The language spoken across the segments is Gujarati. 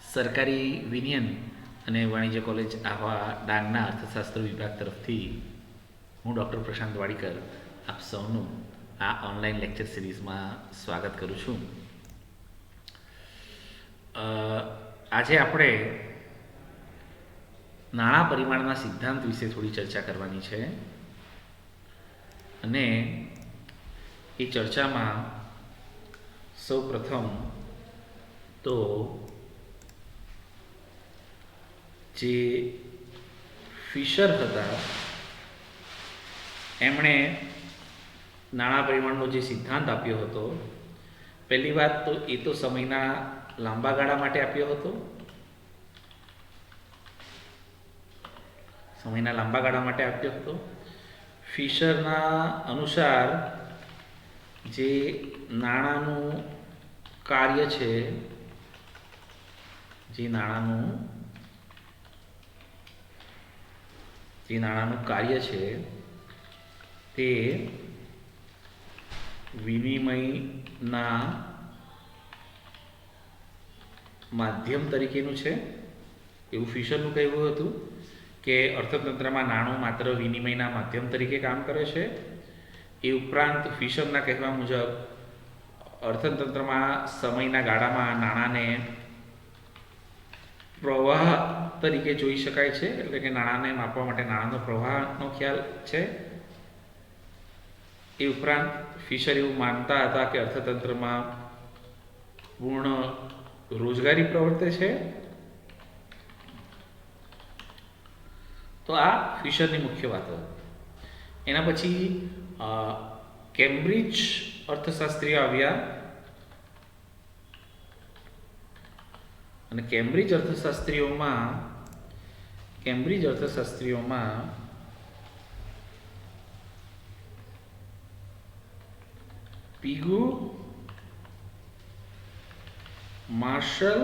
સરકારી વિનયન અને વાણિજ્ય કોલેજ આહવા ડાંગના અર્થશાસ્ત્ર વિભાગ તરફથી હું ડૉક્ટર પ્રશાંત વાડીકર આપ સૌનું આ ઓનલાઈન લેક્ચર સિરીઝમાં સ્વાગત કરું છું. આજે આપણે નાણાં પરિમાણના સિદ્ધાંત વિશે થોડી ચર્ચા કરવાની છે અને એ ચર્ચામાં સૌ પ્રથમ તો જે ફિશર હતા એમણે નાણાં પરિમાણનો જે સિદ્ધાંત આપ્યો હતો, પહેલી વાત તો એ તો સમયના લાંબા ગાળા માટે આપ્યો હતો. સમયના લાંબા ગાળા માટે આપ્યો હતો. ફિશરના અનુસાર જે નાણાંનું કાર્ય છે, જે નાણાંનું કાર્ય છે તે વિનિમયના માધ્યમ તરીકેનું છે, એવું ફિશરનું કહેવું હતું કે અર્થતંત્રમાં નાણું માત્ર વિનિમયના માધ્યમ તરીકે કામ કરે છે. એ ઉપરાંત ફિશરના કહેવા મુજબ અર્થતંત્રમાં સમયના ગાળામાં નાણાંને પ્રવાહ તરીકે જોઈ શકાય છે, એટલે કે નાણાંને માપવા માટે નાણાંનો પ્રવાહનો ખ્યાલ છે. એ ઉપરાંત ફિશર એવું માનતા હતા કે અર્થતંત્રમાં પૂર્ણ રોજગારી પ્રવર્તે છે. તો આ ફિશરની મુખ્ય વાતો. એના પછી કેમ્બ્રિજ અર્થશાસ્ત્રીઓ આવ્યા અને કેમ્બ્રિજ અર્થશાસ્ત્રીઓમાં પીગુ, માર્શલ,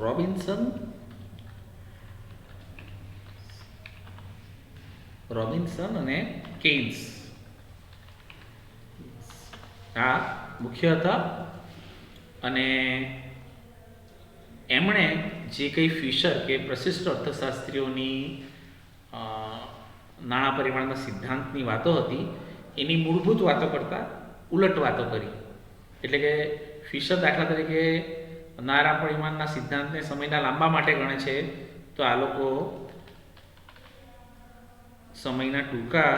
રોબિન્સન અને કેન્સ આ મુખ્ય હતા. અને એમણે જે કંઈ ફિશર કે પ્રશિષ્ટ અર્થશાસ્ત્રીઓની નાણાં પરિમાણના સિદ્ધાંતની વાતો હતી એની મૂળભૂત વાતો કરતાં ઉલટ વાતો કરી. એટલે કે ફિશર દાખલા તરીકે નાણાં પરિમાણના સિદ્ધાંતને સમયના લાંબા માટે ગણે છે, તો આ લોકો સમયના ટૂંકા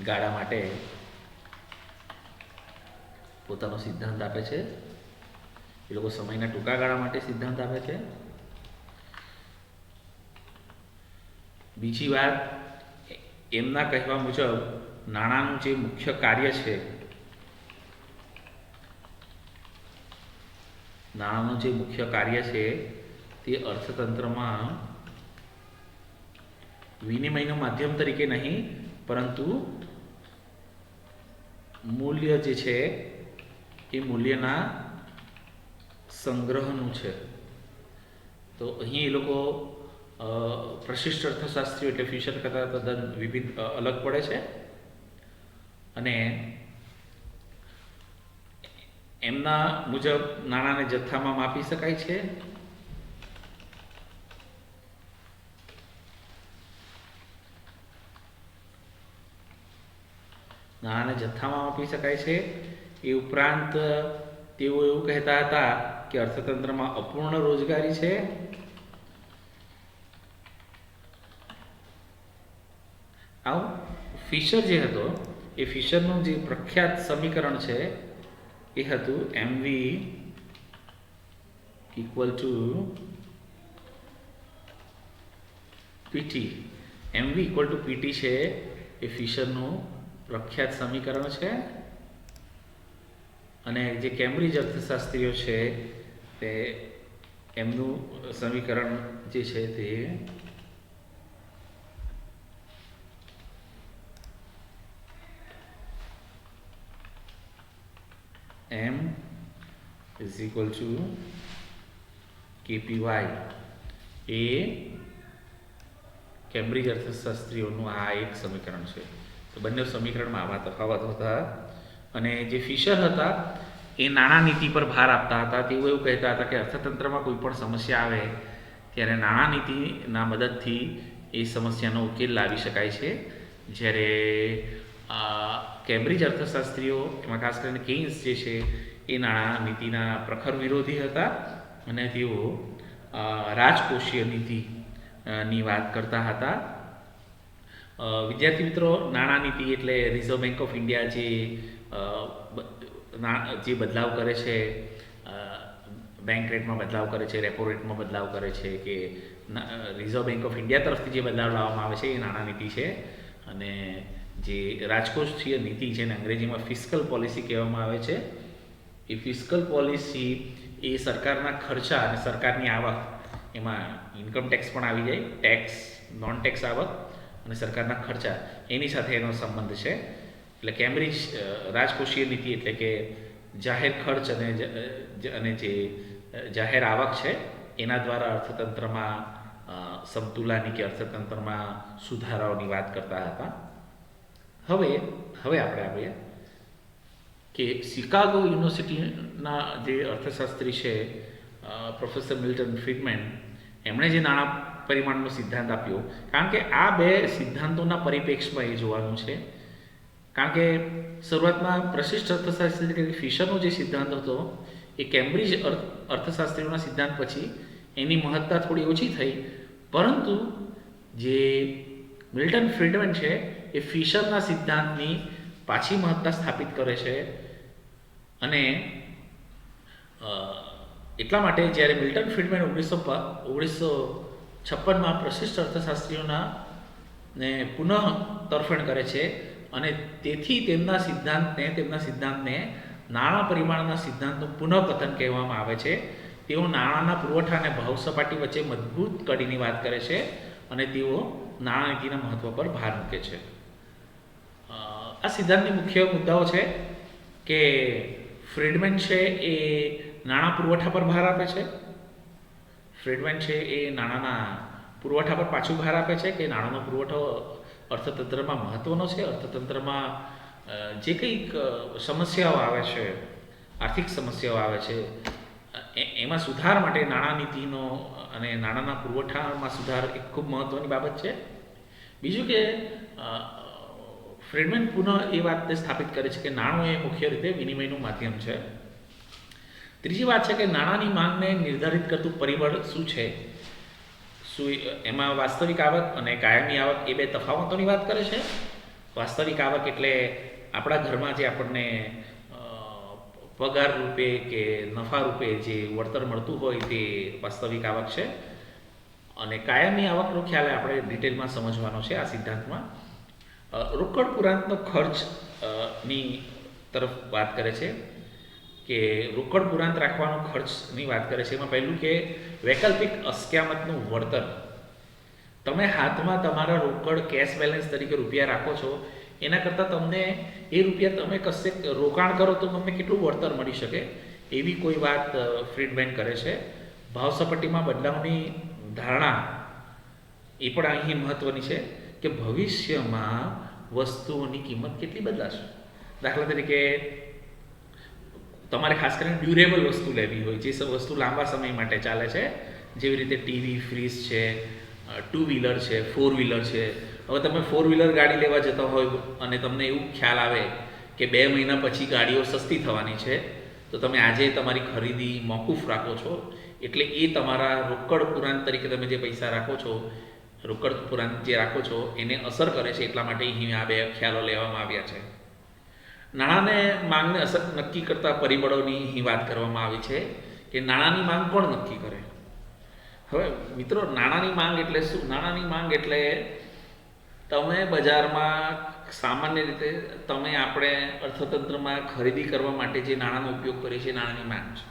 ગાળા માટે પોતાનો સિદ્ધાંત આપે છે. એ લોકો સમયના ટૂંકા ગાળા માટે સિદ્ધાંત આપે છે. બીજી વાત, એમના કહેવા મુજબ નાણાંનું જે મુખ્ય કાર્ય છે, તે અર્થતંત્રમાં વિનિમયનું માધ્યમ તરીકે નહીં, પરંતુ મૂલ્ય જે છે એ મૂલ્યના સંગ્રહનું છે. તો અહીં એ લોકો પ્રશિષ્ટ અર્થશાસ્ત્રીઓ એટલે ફિશર કરતાં તદ્દન અલગ પડે છે. અને એમના મુજબ નાણાંને જથ્થામાં માપી શકાય છે. એ ઉપરાંત તેઓ એવું કહેતા હતા કે અર્થતંત્રમાં અપૂર્ણ રોજગારી છે. આવું ફિશર જે હતો એ ફિશરનું જે પ્રખ્યાત સમીકરણ છે એ હતું MV = PT. MV = PT છે એ ફિશરનું પ્રખ્યાત સમીકરણ છે. અને જે કેમ્બ્રિજ અર્થશાસ્ત્રીઓ છે તે એમનું સમીકરણ જે છે તે M is equal to KPY એ કેમ્બ્રિજ અર્થશાસ્ત્રીઓનું આ એક સમીકરણ છે. તો બંને સમીકરણમાં આવા તફાવત હતા. અને જે ફિશર હતા એ નાણાં નીતિ પર ભાર આપતા હતા. તેઓ એવું કહેતા હતા કે અર્થતંત્રમાં કોઈ પણ સમસ્યા આવે ત્યારે નાણાં નીતિના મદદથી એ સમસ્યાનો ઉકેલ લાવી શકાય છે. જ્યારે કેમ્બ્રિજ અર્થશાસ્ત્રીઓ, એમાં ખાસ કરીને કેઇન્સ જે છે એ નાણાં નીતિના પ્રખર વિરોધી હતા અને તેઓ રાજકોષીય નીતિની વાત કરતા હતા. વિદ્યાર્થી મિત્રો, નાણાં નીતિ એટલે રિઝર્વ બેંક ઓફ ઇન્ડિયા જે બદલાવ કરે છે, બેંક રેટમાં બદલાવ કરે છે, રેપો રેટમાં બદલાવ કરે છે, કે રિઝર્વ બેંક ઓફ ઇન્ડિયા તરફથી જે બદલાવ લાવવામાં આવે છે એ નાણાં નીતિ છે. અને જે રાજકોષીય નીતિ, જેને અંગ્રેજીમાં ફિસ્કલ પોલિસી કહેવામાં આવે છે, એ ફિસ્કલ પોલિસી એ સરકારના ખર્ચા અને સરકારની આવક, એમાં ઇન્કમ ટેક્સ પણ આવી જાય, ટેક્સ, નોન ટેક્સ આવક અને સરકારના ખર્ચા, એની સાથે એનો સંબંધ છે. એટલે કેમ્બ્રિજ રાજકોષીય નીતિ એટલે કે જાહેર ખર્ચ અને જે જાહેર આવક છે એના દ્વારા અર્થતંત્રમાં સમતુલાની કે અર્થતંત્રમાં સુધારાઓની વાત કરતા હતા. હવે આપણે આવીએ કે શિકાગો યુનિવર્સિટીના જે અર્થશાસ્ત્રી છે પ્રોફેસર મિલ્ટન ફ્રીડમેન, એમણે જે નાણાં પરિમાણનો સિદ્ધાંત આપ્યો, કારણ કે આ બે સિદ્ધાંતોના પરિપ્રેક્ષમાં એ જોવાનું છે. કારણ કે શરૂઆતમાં પ્રશિષ્ટ અર્થશાસ્ત્રી એટલે ફિશરનો જે સિદ્ધાંત હતો એ કેમ્બ્રિજ અર્થશાસ્ત્રીઓના સિદ્ધાંત પછી એની મહત્તા થોડી ઓછી થઈ, પરંતુ જે મિલ્ટન ફ્રીડમેન છે એ ફિશરના સિદ્ધાંતની પાછી મહત્તા સ્થાપિત કરે છે. અને એટલા માટે જ્યારે મિલ્ટન ફ્રીડમેન 1956માં પ્રશિષ્ટ અર્થશાસ્ત્રીઓના ને પુનઃ તરફેણ કરે છે અને તેથી તેમના સિદ્ધાંતને નાણાં પરિમાણના સિદ્ધાંતનું પુનઃકથન કહેવામાં આવે છે. તેઓ નાણાંના પુરવઠા અને ભાવ સપાટી વચ્ચે મજબૂત કડીની વાત કરે છે અને તેઓ નાણાં નીતિના મહત્વ પર ભાર મૂકે છે. આ સિદ્ધાંતની મુખ્ય મુદ્દાઓ છે કે ફ્રીડમેન છે એ નાણાં પુરવઠા પર ભાર આપે છે. ફ્રીડમેન છે એ નાણાંના પુરવઠા પર પાછું ભાર આપે છે કે નાણાંનો પુરવઠો અર્થતંત્રમાં મહત્વનો છે. અર્થતંત્રમાં જે કંઈક સમસ્યાઓ આવે છે, આર્થિક સમસ્યાઓ આવે છે, એમાં સુધાર માટે નાણાં નીતિનો અને નાણાંના પુરવઠામાં સુધાર એક ખૂબ મહત્ત્વની બાબત છે. બીજું કે ફ્રીડમેન પુનઃ એ વાતને સ્થાપિત કરે છે કે નાણું એ મુખ્ય રીતે વિનિમયનું માધ્યમ છે. ત્રીજી વાત છે કે નાણાંની માંગને નિર્ધારિત કરતું પરિબળ શું છે. એમાં વાસ્તવિક આવક અને કાયમી આવક એ બે તફાવતોની વાત કરે છે. વાસ્તવિક આવક એટલે આપણા ઘરમાં જે આપણને પગાર રૂપે કે નફા રૂપે જે વળતર મળતું હોય તે વાસ્તવિક આવક છે. અને કાયમી આવકનો ખ્યાલ આપણે ડિટેલમાં સમજવાનો છે આ સિદ્ધાંતમાં. રોકડ પુરાંતનો ખર્ચની તરફ વાત કરે છે કે રોકડ પુરાંત રાખવાનો ખર્ચની વાત કરે છે. એમાં પહેલું કે વૈકલ્પિક અસ્ક્યામતનું વળતર. તમે હાથમાં તમારા રોકડ કેશ બેલેન્સ તરીકે રૂપિયા રાખો છો, એના કરતાં તમને એ રૂપિયા તમે કશે રોકાણ કરો તો તમને કેટલું વળતર મળી શકે, એવી કોઈ વાત ફ્રીડમેન કરે છે. ભાવ સપાટીમાં બદલાવની ધારણા એ પણ અહીં મહત્ત્વની છે કે ભવિષ્યમાં વસ્તુઓની કિંમત કેટલી બદલાશે. દાખલા તરીકે તમારે ખાસ કરીને ડ્યુરેબલ વસ્તુ લેવી હોય, જે વસ્તુ લાંબા સમય માટે ચાલે છે, જેવી રીતે ટીવી, ફ્રીજ છે, 2 વ્હીલર છે, 4 વ્હીલર છે. હવે તમે 4 વ્હીલર ગાડી લેવા જતા હોય અને તમને એવું ખ્યાલ આવે કે 2 મહિના પછી ગાડીઓ સસ્તી થવાની છે, તો તમે આજે તમારી ખરીદી મોકૂફ રાખો છો. એટલે એ તમારા રોકડ પુરાંત તરીકે તમે જે પૈસા રાખો છો, રોકડ પુરાંત જે રાખો છો, એને અસર કરે છે. એટલા માટે અહીં આ બે ખ્યાલો લેવામાં આવ્યા છે. નાણાંને માંગને અસર નક્કી કરતા પરિબળોની અહીં વાત કરવામાં આવી છે કે નાણાંની માંગ કોણ નક્કી કરે. હવે મિત્રો, નાણાંની માંગ એટલે શું? નાણાંની માંગ એટલે તમે બજારમાં સામાન્ય રીતે આપણે અર્થતંત્રમાં ખરીદી કરવા માટે જે નાણાંનો ઉપયોગ કરીએ છીએ, નાણાંની માંગ છે.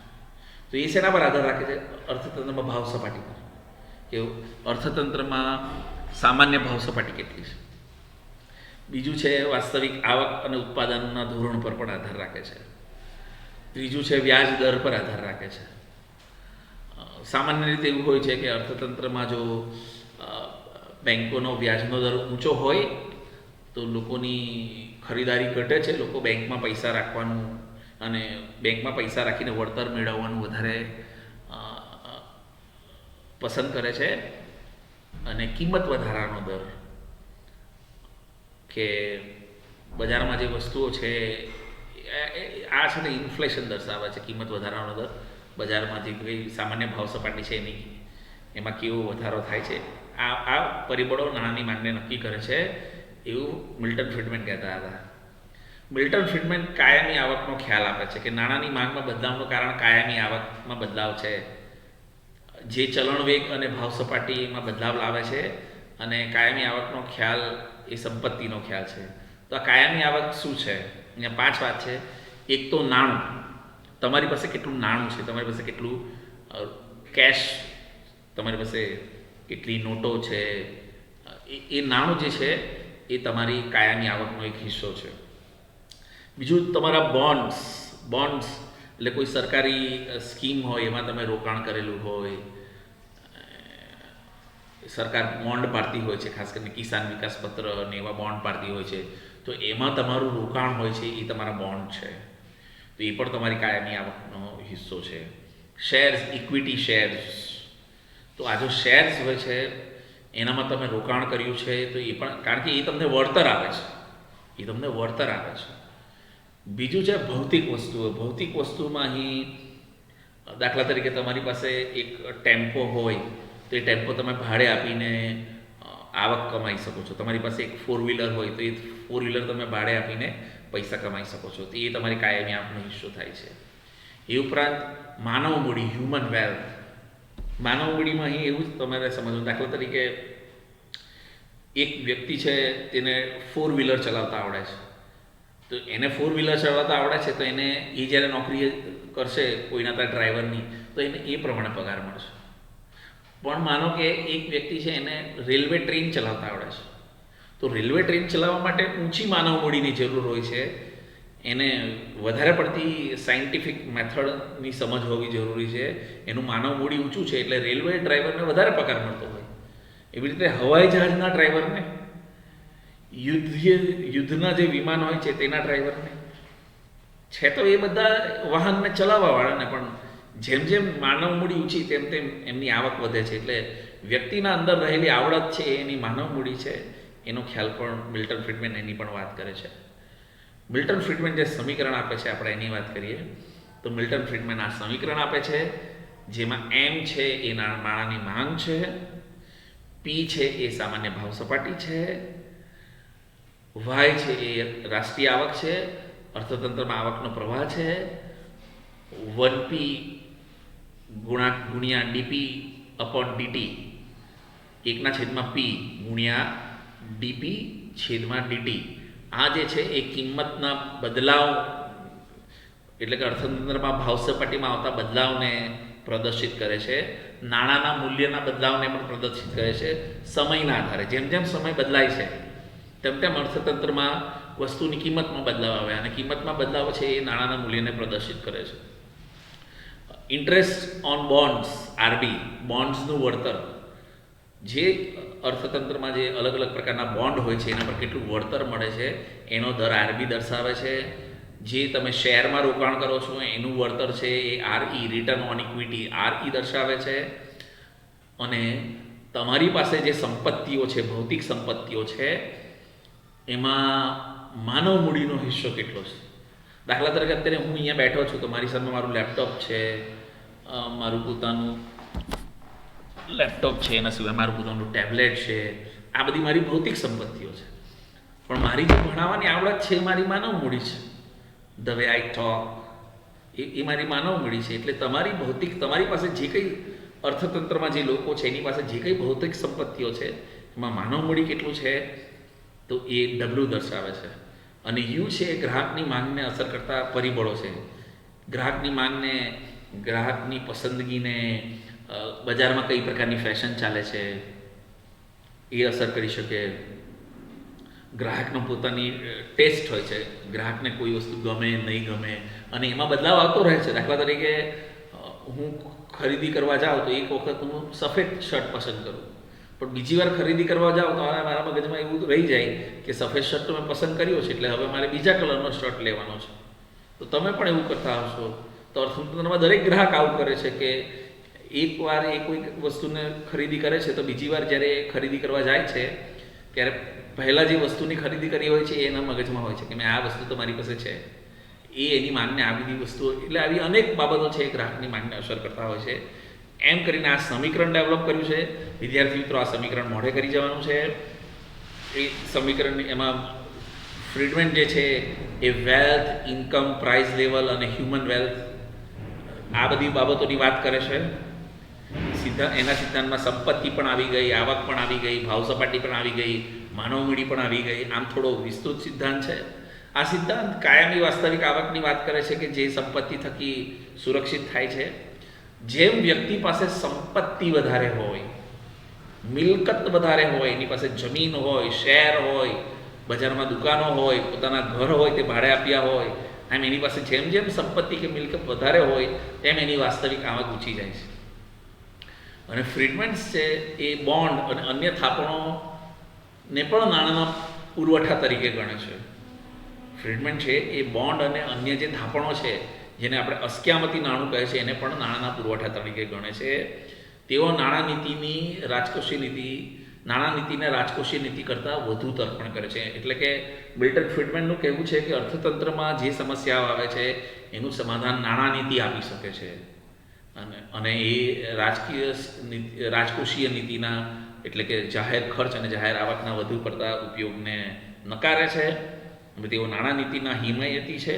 તો એ શેના પર આધાર રાખે છે? અર્થતંત્રમાં ભાવ સપાટી પર. કે અર્થતંત્રમાં સામાન્ય ભાવ સપાટી કેટલી છે. બીજું છે વાસ્તવિક આવક અને ઉત્પાદનના ધોરણ પર પણ આધાર રાખે છે. ત્રીજું છે વ્યાજ દર પર આધાર રાખે છે. સામાન્ય રીતે એવું હોય છે કે અર્થતંત્રમાં જો બેંકોનો વ્યાજનો દર ઊંચો હોય તો લોકોની ખરીદારી ઘટે છે. લોકો બેંકમાં પૈસા રાખવાનું અને બેંકમાં પૈસા રાખીને વળતર મેળવવાનું વધારે પસંદ કરે છે. અને કિંમત વધારાનો દર કે બજારમાં જે વસ્તુઓ છે આ છે ને ઇન્ફ્લેશન દર્શાવે છે. કિંમત વધારાનો દર બજારમાં જે કોઈ સામાન્ય ભાવ સપાટી છે એમાં કેવો વધારો થાય છે, આ પરિબળો નાણાંની માંગને નક્કી કરે છે, એવું મિલ્ટન ફ્રીડમેન કહેતા હતા. મિલ્ટન ફ્રીડમેન કાયમી આવકનો ખ્યાલ આપે છે કે નાણાંની માંગમાં બદલાવનું કારણ કાયમી આવકમાં બદલાવ છે, જે ચલણ વેગ અને ભાવ સપાટીમાં બદલાવ લાવે છે. અને કાયમી આવકનો ખ્યાલ એ સંપત્તિનો ખ્યાલ છે. તો આ કાયમી આવક શું છે? અહીંયા 5 વાત છે. એક તો નાણું, તમારી પાસે કેટલું નાણું છે, તમારી પાસે કેટલું કેશ, તમારી પાસે કેટલી નોટો છે, એ નાણું જે છે એ તમારી કાયમી આવકનો એક હિસ્સો છે. બીજું તમારા બોન્ડ્સ એટલે કોઈ સરકારી સ્કીમ હોય એમાં તમે રોકાણ કરેલું હોય, સરકાર બોન્ડ પાડતી હોય છે, ખાસ કરીને કિસાન વિકાસ પત્ર ને એવા બોન્ડ પાડતી હોય છે, તો એમાં તમારું રોકાણ હોય છે, એ તમારા બોન્ડ છે, તો એ પણ તમારી કાયમી આવકનો હિસ્સો છે. શેર્સ, ઇક્વિટી શેર્સ, તો આ જો શેર્સ હોય છે એનામાં તમે રોકાણ કર્યું છે તો એ પણ, કારણ કે એ તમને વળતર આપે છે. બીજું છે ભૌતિક વસ્તુઓ. ભૌતિક વસ્તુમાં અહીં દાખલા તરીકે તમારી પાસે એક ટેમ્પો હોય તો એ ટેમ્પો તમે ભાડે આપીને આવક કમાઈ શકો છો. તમારી પાસે એક 4 વ્હીલર હોય તો એ 4 વ્હીલર તમે ભાડે આપીને પૈસા કમાઈ શકો છો, તો એ તમારી કાયમી આવકનો હિસ્સો થાય છે. એ ઉપરાંત માનવ મૂડી, હ્યુમન વેલ્થ. માનવ મૂડીમાં અહીં એવું જ તમારે સમજવું, દાખલા તરીકે એક વ્યક્તિ છે તેને 4 વ્હીલર ચલાવતા આવડે છે, તો એને 4 વ્હીલર ચલાવતા આવડે છે તો એને એ જ્યારે નોકરી કરશે કોઈના ત્યાં ડ્રાઈવરની, તો એને એ પ્રમાણે પગાર મળશે. પણ માનો કે એક વ્યક્તિ છે એને રેલવે ટ્રેન ચલાવતા આવડે છે, તો રેલવે ટ્રેન ચલાવવા માટે ઊંચી માનવ મૂડીની જરૂર હોય છે. એને વધારે પડતી સાયન્ટિફિક મેથડની સમજ હોવી જરૂરી છે. એનું માનવ મૂડી ઊંચું છે એટલે રેલવે ડ્રાઈવરને વધારે પગાર મળતો હોય. એવી રીતે હવાઈ જહાજના ડ્રાઈવરને, યુદ્ધના જે વિમાન હોય છે તેના ડ્રાઈવરને છે, તો એ બધા વાહનને ચલાવવાવાળાને પણ જેમ જેમ માનવ મૂડી ઊંચી તેમ તેમ એમની આવક વધે છે. એટલે વ્યક્તિના અંદર રહેલી આવડત છે એની માનવ મૂડી છે, એનો ખ્યાલ પણ મિલ્ટન ફ્રીડમેન એની પણ વાત કરે છે. મિલ્ટન ફ્રીડમેન જે સમીકરણ આપે છે, આપણે એની વાત કરીએ તો મિલ્ટન ફ્રીડમેન આ સમીકરણ આપે છે જેમાં M છે એ નાણાંની માંગ છે, P છે એ સામાન્ય ભાવ સપાટી છે, Y છે એ રાષ્ટ્રીય આવક છે, અર્થતંત્રમાં આવકનો પ્રવાહ છે, 1P ગુણ્યા DP અપોન DT, 1/P ગુણ્યા DP છેદમાં DT. આ જે છે એ કિંમતના બદલાવ એટલે કે અર્થતંત્રમાં ભાવ સપાટીમાં આવતા બદલાવને પ્રદર્શિત કરે છે. નાણાંના મૂલ્યના બદલાવને પણ પ્રદર્શિત કરે છે સમયના આધારે. જેમ જેમ સમય બદલાય છે તેમ તેમ અર્થતંત્રમાં વસ્તુની કિંમતમાં બદલાવ આવે અને કિંમતમાં બદલાવ છે એ નાણાંના મૂલ્યને પ્રદર્શિત કરે છે. ઇન્ટરેસ્ટ ઓન બોન્ડ્સ, RB, બોન્ડ્સનું વળતર, જે અર્થતંત્રમાં જે અલગ અલગ પ્રકારના બોન્ડ હોય છે એના પર કેટલું વળતર મળે છે એનો દર RB દર્શાવે છે. જે તમે શેરમાં રોકાણ કરો છો એનું વળતર છે એ RE, return on equity, RE દર્શાવે છે. અને તમારી પાસે જે સંપત્તિઓ છે, ભૌતિક સંપત્તિઓ છે, એમાં માનવ મૂડીનો હિસ્સો કેટલો છે. દાખલા તરીકે અત્યારે હું અહીંયા બેઠો છું તો મારી સામે મારું લેપટોપ છે, મારું પોતાનું લેપટોપ છે, એના સિવાય મારું પોતાનું ટેબ્લેટ છે, આ બધી મારી ભૌતિક સંપત્તિઓ છે. પણ મારી જે ભણાવવાની આવડત છે એ મારી માનવ મૂડી છે. ધ વે આઈ ટોક એ મારી માનવ મૂડી છે. એટલે તમારી પાસે જે કંઈ અર્થતંત્રમાં જે લોકો છે એની પાસે જે કંઈ ભૌતિક સંપત્તિઓ છે એમાં માનવ મૂડી કેટલું છે તો એ W દર્શાવે છે. અને U છે એ ગ્રાહકની માંગને અસર કરતા પરિબળો છે. ગ્રાહકની માંગને, ગ્રાહકની પસંદગીને, બજારમાં કઈ પ્રકારની ફેશન ચાલે છે એ અસર કરી શકે. ગ્રાહકનો પોતાની ટેસ્ટ હોય છે, ગ્રાહકને કોઈ વસ્તુ ગમે નહીં ગમે અને એમાં બદલાવ આવતો રહે છે. દાખલા તરીકે હું ખરીદી કરવા જાઉં તો એક વખત હું સફેદ શર્ટ પસંદ કરું, પણ બીજી વાર ખરીદી કરવા જાઉં તો મારા મગજમાં એવું રહી જાય કે સફેદ શર્ટ તો મેં પસંદ કર્યો છે એટલે હવે મારે બીજા કલરનો શર્ટ લેવાનો છે. તો તમે પણ એવું કરતા હશો. તો અર્થતંત્રમાં દરેક ગ્રાહક આવું કરે છે કે એકવાર એ કોઈ વસ્તુને ખરીદી કરે છે તો બીજી વાર જ્યારે ખરીદી કરવા જાય છે ત્યારે પહેલાં જે વસ્તુની ખરીદી કરી હોય છે એના મગજમાં હોય છે કે મેં આ વસ્તુ તો મારી પાસે છે, એ એની માંગને આ બધી વસ્તુઓ, એટલે આવી અનેક બાબતો છે એ ગ્રાહકની માંગને અસર કરતા હોય છે. એમ કરીને આ સમીકરણ ડેવલપ કર્યું છે. વિદ્યાર્થી મિત્રો, આ સમીકરણ મોઢે કરી જવાનું છે. એ સમીકરણ એમાં ફ્રીડમેન જે છે એ વેલ્થ, ઇન્કમ, પ્રાઇસ લેવલ અને હ્યુમન વેલ્થ આ બધી બાબતોની વાત કરે છે. એના સિદ્ધાંતમાં સંપત્તિ પણ આવી ગઈ, આવક પણ આવી ગઈ, ભાવ સપાટી પણ આવી ગઈ, માનવ મૂડી પણ આવી ગઈ. આમ થોડો વિસ્તૃત સિદ્ધાંત છે. આ સિદ્ધાંત કાયમી વાસ્તવિક આવકની વાત કરે છે કે જે સંપત્તિ થકી સુરક્ષિત થાય છે. જેમ વ્યક્તિ પાસે સંપત્તિ વધારે હોય, મિલકત વધારે હોય, એની પાસે જમીન હોય, શેર હોય, બજારમાં દુકાનો હોય, પોતાના ઘર હોય તે ભાડે આપ્યા હોય, એમ એની પાસે જેમ જેમ સંપત્તિ કે મિલકત વધારે હોય તેમ એની વાસ્તવિક આવક ઊંચી જાય છે. અને ફ્રીડમેન્સ છે એ બોન્ડ અને અન્ય થાપણોને પણ નાણાંના પુરવઠા તરીકે ગણે છે. ફ્રીડમેન છે એ બોન્ડ અને અન્ય જે થાપણો છે જેને આપણે અસ્ક્યામતી નાણું કહે છે એને પણ નાણાંના પુરવઠા તરીકે ગણે છે. તેઓ નાણાં નીતિને રાજકોષીય નીતિ કરતાં વધુ તર્પણ કરે છે. એટલે કે મિલ્ટન ફ્રીડમેનનું કહેવું છે કે અર્થતંત્રમાં જે સમસ્યાઓ આવે છે એનું સમાધાન નાણાં નીતિ આપી શકે છે. અને એ રાજકોષીય નીતિના એટલે કે જાહેર ખર્ચ અને જાહેર આવકના વધુ પડતા ઉપયોગને નકારે છે. તેઓ નાણાં નીતિના હિમાયતી છે.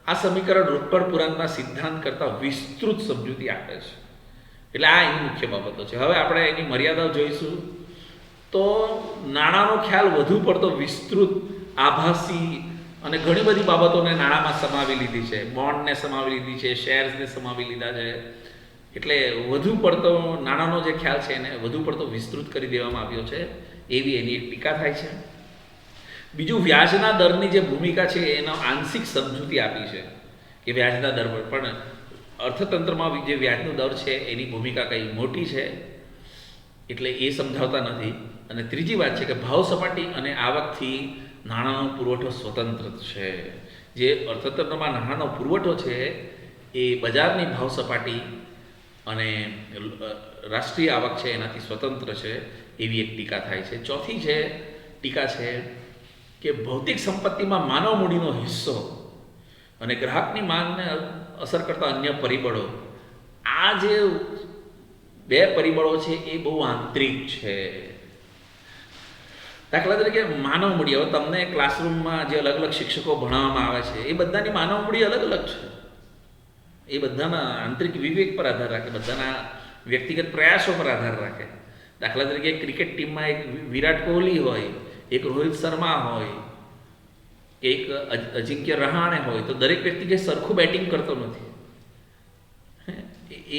આ સમીકરણ રોકડ પુરાણના સિદ્ધાંત કરતાં વિસ્તૃત સમજૂતી આપે છે. એટલે આ એની મુખ્ય બાબતો છે. હવે આપણે એની મર્યાદાઓ જોઈશું. તો નાણાંનો ખ્યાલ વધુ પડતો વિસ્તૃત, આભાસી અને ઘણી બધી બાબતોને નાણાંમાં સમાવી લીધી છે. બોન્ડને સમાવી લીધી છે, શેર્સને સમાવી લીધા છે. એટલે વધુ પડતો નાણાંનો જે ખ્યાલ છે એને વધુ પડતો વિસ્તૃત કરી દેવામાં આવ્યો છે, એવી એની એક ટીકા થાય છે. બીજું, વ્યાજના દરની જે ભૂમિકા છે એનો આંશિક સમજૂતી આપી છે કે વ્યાજના દર પર પણ અર્થતંત્રમાં જે વ્યાજનો દર છે એની ભૂમિકા કંઈ મોટી છે એટલે એ સમજાવતા નથી. અને ત્રીજી વાત છે કે ભાવ સપાટી અને આવકથી નાણાંનો પુરવઠો સ્વતંત્ર છે. જે અર્થતંત્રમાં નાણાંનો પુરવઠો છે એ બજારની ભાવ સપાટી અને રાષ્ટ્રીય આવક છે એનાથી સ્વતંત્ર છે, એવી એક ટીકા થાય છે. ચોથી ટીકા છે કે ભૌતિક સંપત્તિમાં માનવ મૂડીનો હિસ્સો અને ગ્રાહકની માંગને અસર કરતા અન્ય પરિબળો, આ જે બે પરિબળો છે એ બહુ આંતરિક છે. દાખલા તરીકે માનવ મૂડી, હવે તમને ક્લાસરૂમમાં જે અલગ અલગ શિક્ષકો ભણાવવામાં આવે છે એ બધાની માનવ મૂડી અલગ અલગ છે. એ બધાના આંતરિક વિવેક પર આધાર રાખે, બધાના વ્યક્તિગત પ્રયાસો પર આધાર રાખે. દાખલા તરીકે ક્રિકેટ ટીમમાં એક વિરાટ કોહલી હોય, એક રોહિત શર્મા હોય, એક અજિંક્ય રહાણે હોય, તો દરેક વ્યક્તિ કે સરખું બેટિંગ કરતો નથી.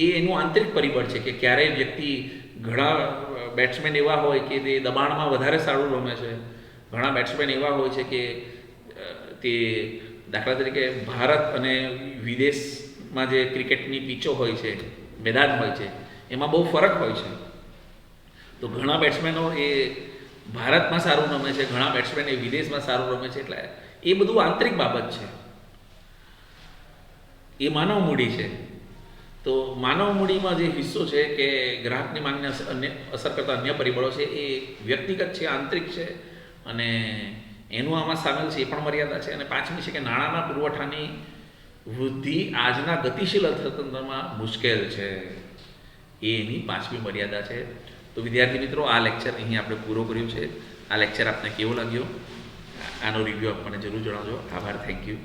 એ એનું આંતરિક પરિબળ છે કે ક્યારેય વ્યક્તિ, ઘણા બેટ્સમેન એવા હોય કે તે દબાણમાં વધારે સારું રમે છે, ઘણા બેટ્સમેન એવા હોય છે કે તે દાખલા તરીકે ભારત અને વિદેશમાં જે ક્રિકેટની પીચો હોય છે, મેદાન હોય છે, એમાં બહુ ફરક હોય છે. તો ઘણા બેટ્સમેનો એ ભારતમાં સારું રમે છે, ઘણા બેટ્સમેન એ વિદેશમાં સારું રમે છે. એટલે એ બધું આંતરિક બાબત છે, એ માનવ મૂડી છે. તો માનવ મૂડીમાં જે હિસ્સો છે કે ગ્રાહકની માંગને અસર કરતા અન્ય પરિબળો છે એ વ્યક્તિગત છે, આંતરિક છે, અને એનું આમાં સામેલ છે એ પણ મર્યાદા છે. અને પાંચમી છે કે નાણાંના પુરવઠાની વૃદ્ધિ આજના ગતિશીલ અર્થતંત્રમાં મુશ્કેલ છે, એ એની પાંચમી મર્યાદા છે. તો વિદ્યાર્થી મિત્રો, આ લેક્ચર અહીં આપણે પૂરો કર્યો છે. આ લેક્ચર આપને કેવો લાગ્યો, આનો રિવ્યૂ આપ મને જરૂર જણાવજો. આભાર, થેન્ક યુ.